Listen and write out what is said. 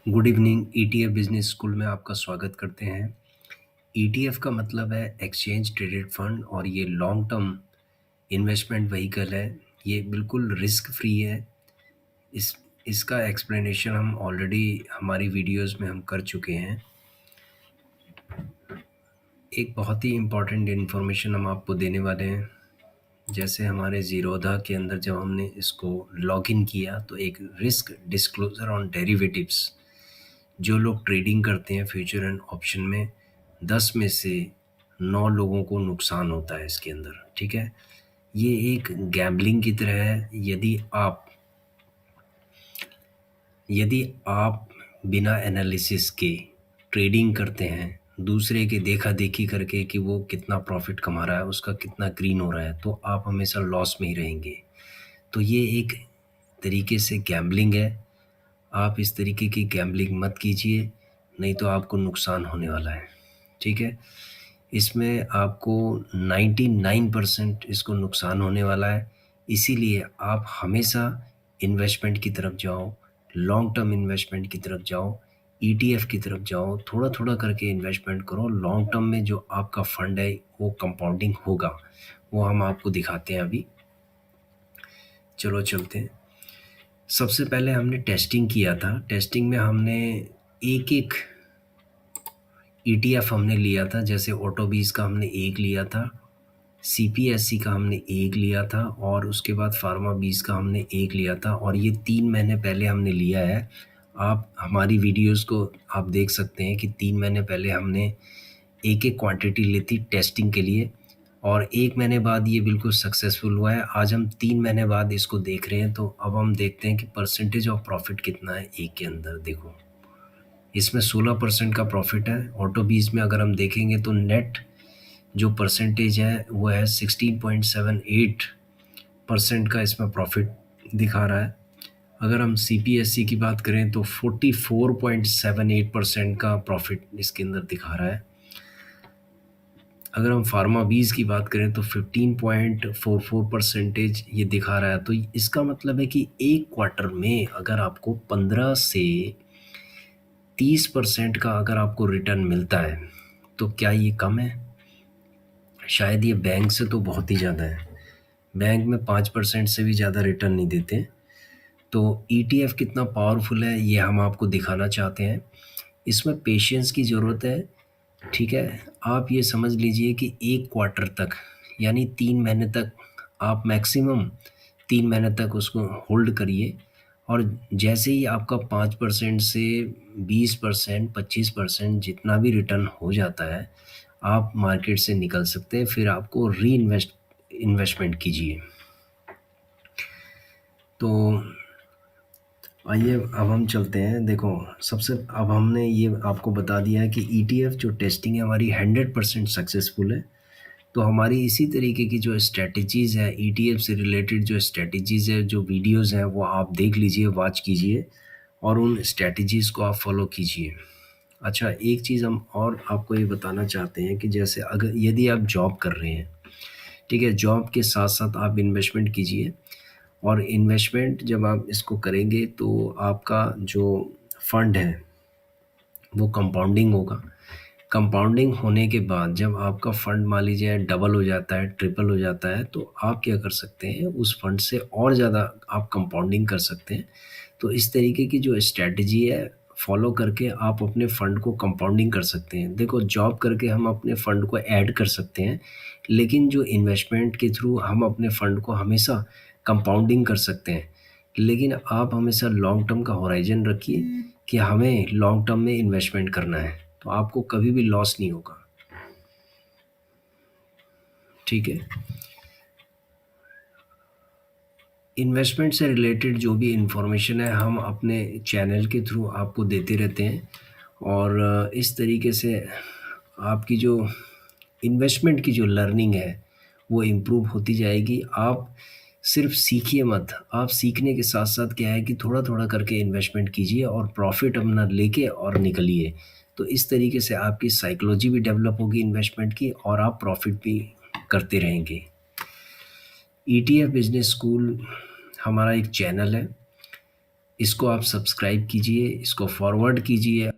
Good evening. ETF business school में आपका स्वागत करते हैं। ईटीएफ का मतलब है एक्सचेंज ट्रेडेड फंड और ये लॉन्ग टर्म इन्वेस्टमेंट व्हीकल है। ये बिल्कुल रिस्क फ्री है। इस इसका एक्सप्लेनेशन हम ऑलरेडी हमारी वीडियोस में हम कर चुके हैं। एक बहुत ही इम्पॉर्टेंट इन्फॉर्मेशन हम आपको देने वाले हैं। जैसे हमारे ज़ीरोधा के अंदर जब हमने इसको लॉगिन किया तो एक रिस्क डिस्क्लोजर ऑन डेरिवेटिव्स, जो लोग ट्रेडिंग करते हैं फ्यूचर एंड ऑप्शन में, 10 में से 9 लोगों को नुकसान होता है इसके अंदर। ठीक है, ये एक गैम्बलिंग की तरह है। यदि आप बिना एनालिसिस के ट्रेडिंग करते हैं, दूसरे के देखा देखी करके कि वो कितना प्रॉफिट कमा रहा है, उसका कितना ग्रीन हो रहा है, तो आप हमेशा लॉस में ही रहेंगे। तो ये एक तरीके से गैम्बलिंग है। आप इस तरीके की गैम्बलिंग मत कीजिए, नहीं तो आपको नुकसान होने वाला है। ठीक है, इसमें आपको 99% इसको नुकसान होने वाला है। इसीलिए आप हमेशा इन्वेस्टमेंट की तरफ जाओ, लॉन्ग टर्म इन्वेस्टमेंट की तरफ जाओ, ईटीएफ की तरफ जाओ। थोड़ा थोड़ा करके इन्वेस्टमेंट करो। लॉन्ग टर्म में जो आपका फंड है वो कंपाउंडिंग होगा, वो हम आपको दिखाते हैं अभी। चलो चलते हैं। सबसे पहले हमने टेस्टिंग किया था। टेस्टिंग में हमने एक एक ईटीएफ हमने लिया था। जैसे ऑटोबीज का हमने एक लिया था, सीपीएससी का हमने एक लिया था, और उसके बाद फार्मा बीज का हमने एक लिया था। और ये 3 महीने पहले हमने लिया है। आप हमारी वीडियोस को आप देख सकते हैं कि 3 महीने पहले हमने एक एक क्वांटिटी ली थी टेस्टिंग के लिए, और 1 महीने बाद ये बिल्कुल सक्सेसफुल हुआ है। आज हम 3 महीने बाद इसको देख रहे हैं। तो अब हम देखते हैं कि परसेंटेज ऑफ प्रॉफिट कितना है एक के अंदर। देखो, इसमें 16% का प्रॉफिट है। ऑटोबीज में अगर हम देखेंगे तो नेट जो परसेंटेज है वो है 16.78% का इसमें प्रॉफिट दिखा रहा है। अगर हम सीपीएससी की बात करें तो 44.78% का प्रॉफिट इसके अंदर दिखा रहा है। अगर हम फार्मा बीज की बात करें तो 15.44% ये दिखा रहा है। तो इसका मतलब है कि एक क्वार्टर में अगर आपको 15 से 30% का अगर आपको रिटर्न मिलता है, तो क्या ये कम है? शायद ये बैंक से तो बहुत ही ज़्यादा है। बैंक में 5% से भी ज़्यादा रिटर्न नहीं देते। तो ईटीएफ कितना पावरफुल है ये हम आपको दिखाना चाहते हैं। इसमें पेशेंस की ज़रूरत है। ठीक है, आप ये समझ लीजिए कि एक क्वार्टर तक, यानी 3 महीने तक, आप मैक्सिमम 3 महीने तक उसको होल्ड करिए। और जैसे ही आपका 5% से 20%, 25% जितना भी रिटर्न हो जाता है, आप मार्केट से निकल सकते हैं। फिर आपको इन्वेस्टमेंट कीजिए। तो आइए अब हम चलते हैं। देखो, सबसे अब हमने ये आपको बता दिया है कि ईटीएफ जो टेस्टिंग है हमारी 100% सक्सेसफुल है। तो हमारी इसी तरीके की जो स्ट्रैटेजीज़ है, ईटीएफ से रिलेटेड जो स्ट्रैटेजीज़ है, जो वीडियोस हैं, वो आप देख लीजिए, वॉच कीजिए, और उन स्ट्रैटेजीज़ को आप फॉलो कीजिए। अच्छा, एक चीज़ हम और आपको ये बताना चाहते हैं कि जैसे अगर यदि आप जॉब कर रहे हैं, ठीक है, जॉब के साथ साथ आप इन्वेस्टमेंट कीजिए। और इन्वेस्टमेंट जब आप इसको करेंगे तो आपका जो फंड है वो कंपाउंडिंग होगा। कंपाउंडिंग होने के बाद जब आपका फंड मान लीजिए डबल हो जाता है, ट्रिपल हो जाता है, तो आप क्या कर सकते हैं, उस फंड से और ज़्यादा आप कंपाउंडिंग कर सकते हैं। तो इस तरीके की जो स्ट्रैटेजी है, फॉलो करके आप अपने फंड को कंपाउंडिंग कर सकते हैं। देखो, जॉब करके हम अपने फंड को ऐड कर सकते हैं, लेकिन जो इन्वेस्टमेंट के थ्रू हम अपने फंड को हमेशा कंपाउंडिंग कर सकते हैं। लेकिन आप हमेशा लॉन्ग टर्म का होराइजन रखिए कि हमें लॉन्ग टर्म में इन्वेस्टमेंट करना है, तो आपको कभी भी लॉस नहीं होगा। ठीक है, इन्वेस्टमेंट से रिलेटेड जो भी इंफॉर्मेशन है हम अपने चैनल के थ्रू आपको देते रहते हैं। और इस तरीके से आपकी जो इन्वेस्टमेंट की जो लर्निंग है वो इम्प्रूव होती जाएगी। आप सिर्फ सीखिए मत, आप सीखने के साथ साथ क्या है कि थोड़ा थोड़ा करके इन्वेस्टमेंट कीजिए और प्रॉफिट अपना लेके और निकलिए। तो इस तरीके से आपकी साइकोलॉजी भी डेवलप होगी इन्वेस्टमेंट की, और आप प्रॉफिट भी करते रहेंगे। ईटीएफ बिजनेस स्कूल हमारा एक चैनल है। इसको आप सब्सक्राइब कीजिए, इसको फॉरवर्ड कीजिए।